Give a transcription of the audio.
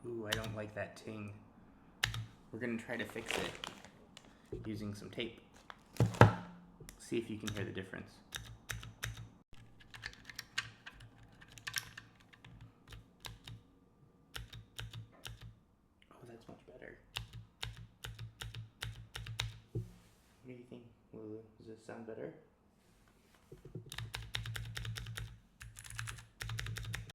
Ooh, I don't like that ting. We're gonna try to fix it using some tape. See if you can hear the difference. Oh, that's much better. What do you think, Lulu? Does this sound better?